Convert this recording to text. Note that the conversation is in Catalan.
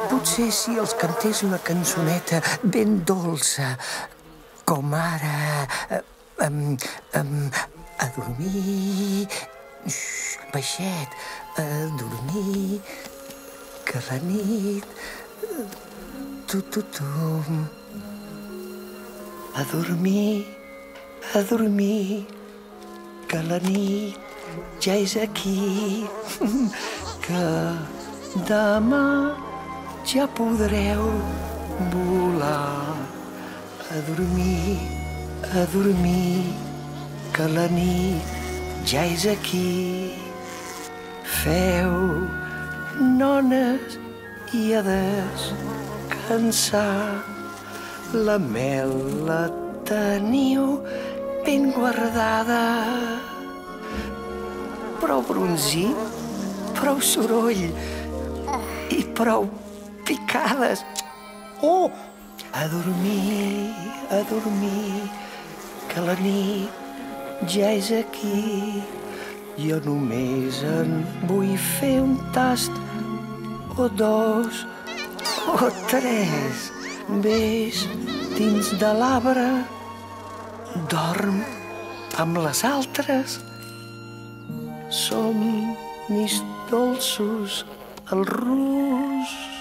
Potser si els cantés una cançoneta ben dolça, com ara... a dormir... Baixet, a dormir, que la nit... Tu-tu-tum... A dormir, que la nit ja és aquí, que demà ja podreu volar. A dormir, que la nit ja és aquí. Feu, nones, i a descansar. La mel la teniu ben guardada. Prou bronzit, prou soroll i prou picades. Oh! A dormir, que la nit ja és aquí. Jo només en vull fer un tast o dos o tres. Ves dins de l'arbre, dorm amb les altres. Somnis dolços, el rus